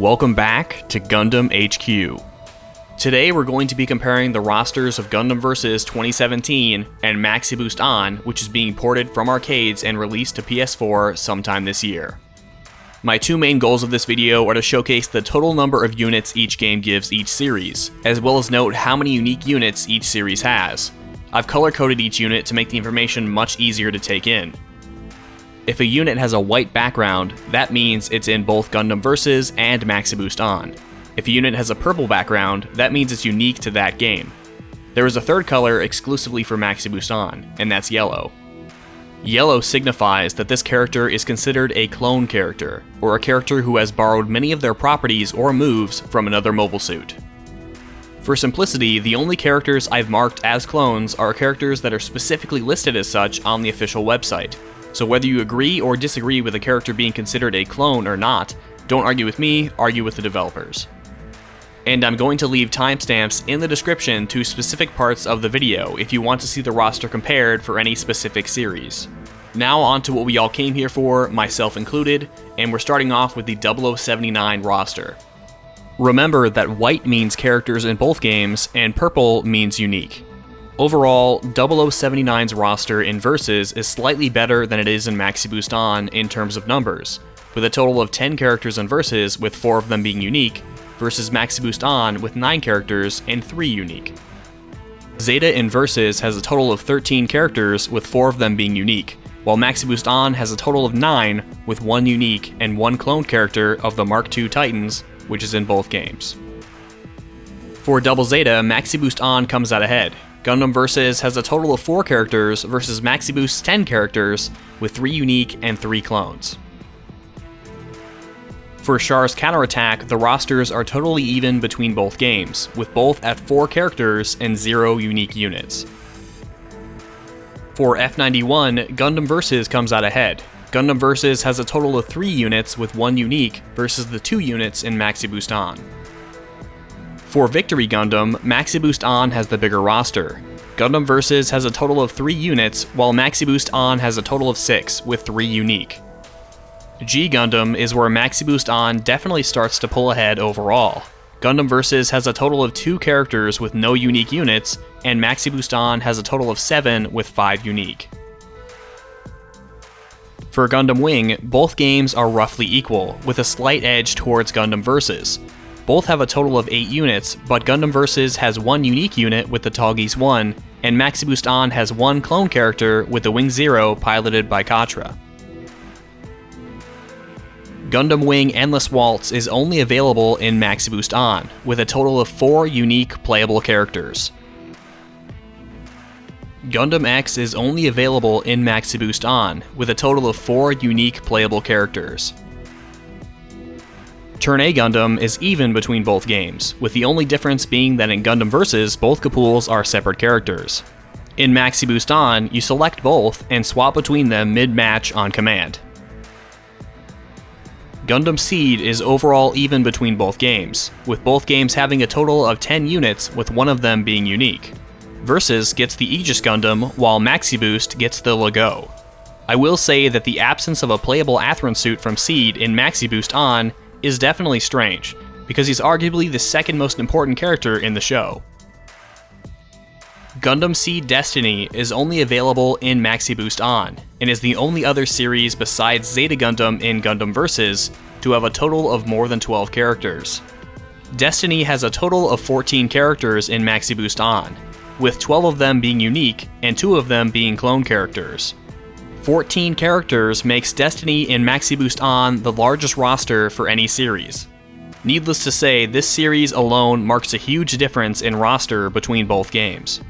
Welcome back to Gundam HQ. Today we're going to be comparing the rosters of Gundam vs 2017 and Maxi Boost On, which is being ported from arcades and released to PS4 sometime this year. My two main goals of this video are to showcase the total number of units each game gives each series, as well as note how many unique units each series has. I've color-coded each unit to make the information much easier to take in. If a unit has a white background, that means it's in both Gundam Vs and Maxi Boost On. If a unit has a purple background, that means it's unique to that game. There is a third color exclusively for Maxi Boost On, and that's yellow. Yellow signifies that this character is considered a clone character, or a character who has borrowed many of their properties or moves from another mobile suit. For simplicity, the only characters I've marked as clones are characters that are specifically listed as such on the official website. So whether you agree or disagree with a character being considered a clone or not, don't argue with me, argue with the developers. And I'm going to leave timestamps in the description to specific parts of the video if you want to see the roster compared for any specific series. Now on to what we all came here for, myself included, and we're starting off with the 0079 roster. Remember that white means characters in both games, and purple means unique. Overall, 0079's roster in Versus is slightly better than it is in Maxi Boost On in terms of numbers, with a total of 10 characters in Versus with 4 of them being unique, versus Maxi Boost On with 9 characters and 3 unique. Zeta in Versus has a total of 13 characters with 4 of them being unique, while Maxi Boost On has a total of 9 with 1 unique and 1 clone character of the Mark II Titans, which is in both games. For Double Zeta, Maxi Boost On comes out ahead. Gundam Vs has a total of 4 characters versus Maxi Boost's 10 characters with 3 unique and 3 clones. For Char's Counterattack, the rosters are totally even between both games, with both at 4 characters and 0 unique units. For F91, Gundam Vs comes out ahead. Gundam Vs has a total of 3 units with 1 unique versus the 2 units in Maxi Boost On. For Victory Gundam, Maxi Boost On has the bigger roster. Gundam Vs has a total of 3 units, while Maxi Boost On has a total of 6 with 3 unique. G Gundam is where Maxi Boost On definitely starts to pull ahead overall. Gundam Vs has a total of 2 characters with no unique units, and Maxi Boost On has a total of 7 with 5 unique. For Gundam Wing, both games are roughly equal, with a slight edge towards Gundam Vs. Both have a total of 8 units, but Gundam Vs has 1 unique unit with the Tallgeese 1, and Maxi Boost On has 1 clone character with the Wing 0 piloted by Katra. Gundam Wing Endless Waltz is only available in Maxi Boost On, with a total of 4 unique playable characters. Gundam X is only available in Maxi Boost On, with a total of 4 unique playable characters. Turn A Gundam is even between both games, with the only difference being that in Gundam Vs both Kapools are separate characters. In Maxi Boost On, you select both and swap between them mid-match on command. Gundam SEED is overall even between both games, with both games having a total of 10 units with 1 of them being unique. Versus gets the Aegis Gundam, while Maxi Boost gets the Lago. I will say that the absence of a playable Atheron suit from SEED in Maxi Boost On is definitely strange, because he's arguably the second most important character in the show. Gundam SEED Destiny is only available in Maxi Boost On, and is the only other series besides Zeta Gundam in Gundam Vs to have a total of more than 12 characters. Destiny has a total of 14 characters in Maxi Boost On, with 12 of them being unique and 2 of them being clone characters. 14 characters makes Destiny in Maxi Boost On the largest roster for any series. Needless to say, this series alone marks a huge difference in roster between both games.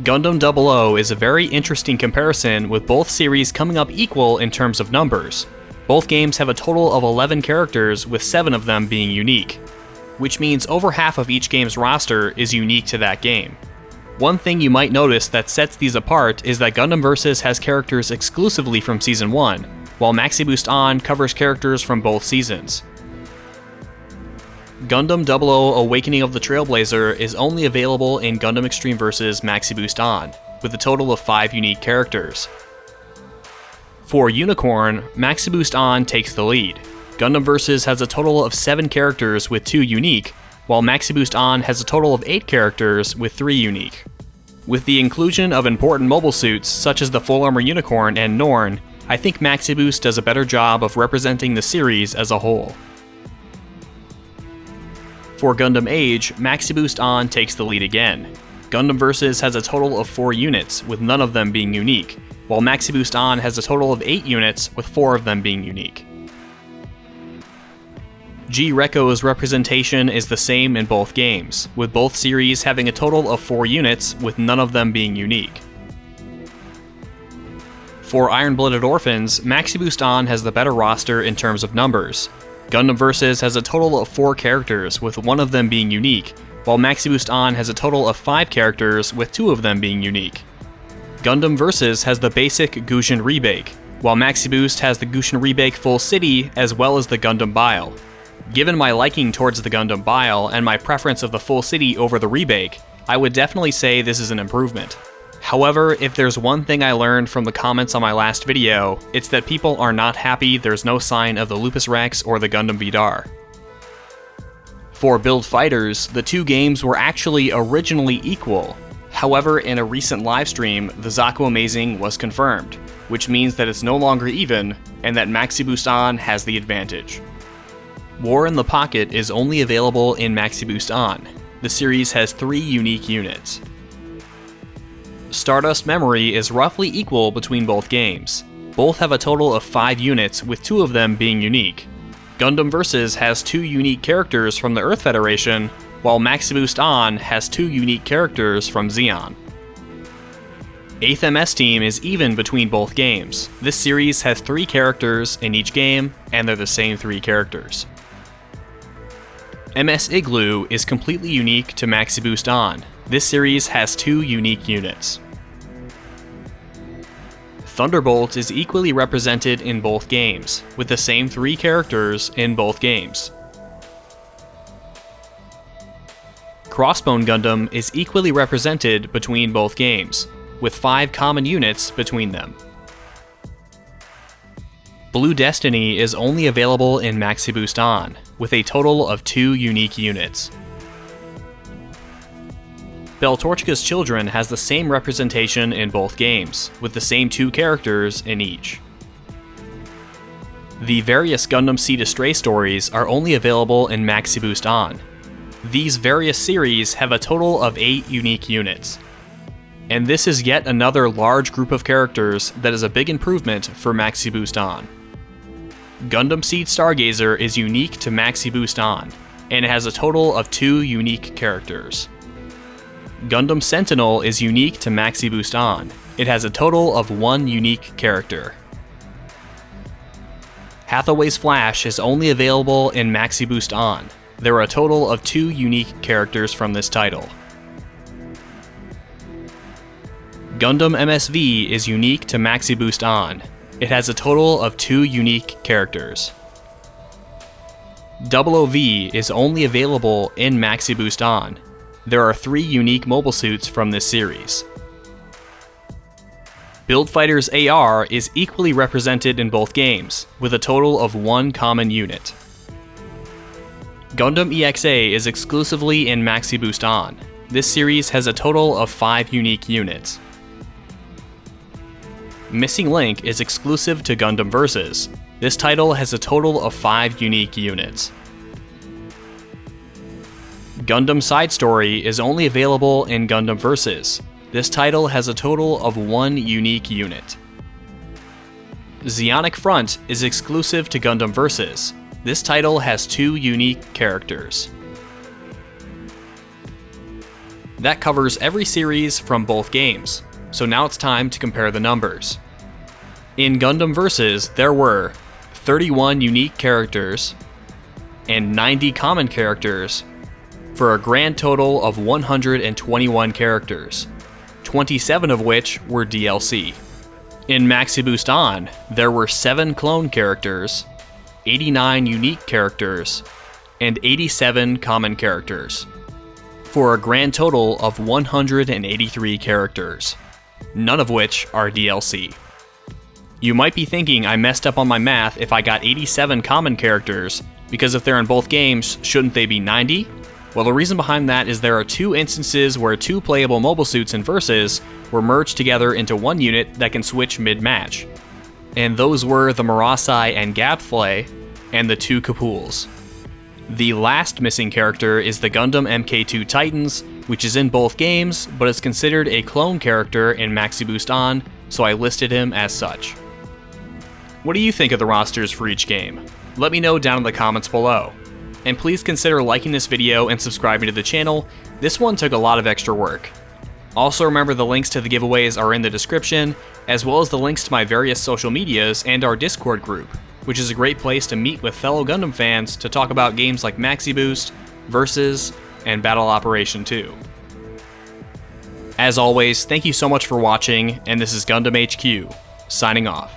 Gundam 00 is a very interesting comparison, with both series coming up equal in terms of numbers. Both games have a total of 11 characters, with 7 of them being unique, which means over half of each game's roster is unique to that game. One thing you might notice that sets these apart is that Gundam Vs has characters exclusively from Season 1, while Maxi Boost On covers characters from both seasons. Gundam 00 Awakening of the Trailblazer is only available in Gundam Extreme Vs Maxi Boost On, with a total of 5 unique characters. For Unicorn, Maxi Boost On takes the lead. Gundam Versus has a total of 7 characters with 2 unique, while Maxi Boost On has a total of 8 characters with 3 unique. With the inclusion of important mobile suits such as the Full Armor Unicorn and Norn, I think Maxi Boost does a better job of representing the series as a whole. For Gundam AGE, Maxi Boost On takes the lead again. Gundam Versus has a total of 4 units, with none of them being unique, while Maxi Boost On has a total of 8 units, with 4 of them being unique. G-Reco's representation is the same in both games, with both series having a total of 4 units, with none of them being unique. For Iron-Blooded Orphans, Maxi Boost On has the better roster in terms of numbers. Gundam Versus has a total of 4 characters, with 1 of them being unique, while Maxi Boost On has a total of 5 characters, with 2 of them being unique. Gundam Versus has the basic Gushin Rebake, while Maxi Boost has the Gushin Rebake Full City as well as the Gundam Bile. Given my liking towards the Gundam Bile and my preference of the Full City over the Rebake, I would definitely say this is an improvement. However, if there's one thing I learned from the comments on my last video, it's that people are not happy there's no sign of the Lupus Rex or the Gundam Vidar. For Build Fighters, the 2 games were actually originally equal. However, in a recent livestream, the Zaku Amazing was confirmed, which means that it's no longer even, and that Maxi Boost On has the advantage. War in the Pocket is only available in Maxi Boost On. The series has 3 unique units. Stardust Memory is roughly equal between both games. Both have a total of 5 units, with 2 of them being unique. Gundam Versus has 2 unique characters from the Earth Federation, while Maxi Boost On has 2 unique characters from Zeon. 8th MS Team is even between both games. This series has 3 characters in each game, and they're the same 3 characters. MS Igloo is completely unique to Maxi Boost On. This series has 2 unique units. Thunderbolt is equally represented in both games, with the same 3 characters in both games. Crossbone Gundam is equally represented between both games, with 5 common units between them. Blue Destiny is only available in Maxi Boost On, with a total of 2 unique units. Beltorchika's Children has the same representation in both games, with the same 2 characters in each. The various Gundam SEED Astray stories are only available in Maxi Boost On. These various series have a total of 8 unique units. And this is yet another large group of characters that is a big improvement for Maxi Boost On. Gundam SEED Stargazer is unique to Maxi Boost On, and it has a total of 2 unique characters. Gundam Sentinel is unique to Maxi Boost On. It has a total of 1 unique character. Hathaway's Flash is only available in Maxi Boost On. There are a total of 2 unique characters from this title. Gundam MSV is unique to Maxi Boost On. It has a total of 2 unique characters. OOV is only available in Maxi Boost On. There are 3 unique mobile suits from this series. Build Fighters AR is equally represented in both games, with a total of 1 common unit. Gundam EXA is exclusively in Maxi Boost On. This series has a total of 5 unique units. Missing Link is exclusive to Gundam Versus. This title has a total of 5 unique units. Gundam Side Story is only available in Gundam Versus. This title has a total of 1 unique unit. Zeonic Front is exclusive to Gundam Versus. This title has 2 unique characters. That covers every series from both games. So now it's time to compare the numbers. In Gundam Versus, there were 31 unique characters and 90 common characters for a grand total of 121 characters, 27 of which were DLC. In Maxi Boost On, there were 7 clone characters, 89 unique characters, and 87 common characters, for a grand total of 183 characters, none of which are DLC. You might be thinking I messed up on my math if I got 87 common characters, because if they're in both games, shouldn't they be 90? Well, the reason behind that is there are 2 instances where 2 playable mobile suits in Versus were merged together into one unit that can switch mid-match. And those were the Marasai and Gabflay, and the 2 Kapuls. The last missing character is the Gundam MK2 Titans, which is in both games, but is considered a clone character in Maxi Boost On, so I listed him as such. What do you think of the rosters for each game? Let me know down in the comments below. And please consider liking this video and subscribing to the channel. This one took a lot of extra work. Also remember the links to the giveaways are in the description, as well as the links to my various social medias and our Discord group, which is a great place to meet with fellow Gundam fans to talk about games like Maxi Boost, Versus, and Battle Operation 2. As always, thank you so much for watching, and this is Gundam HQ, signing off.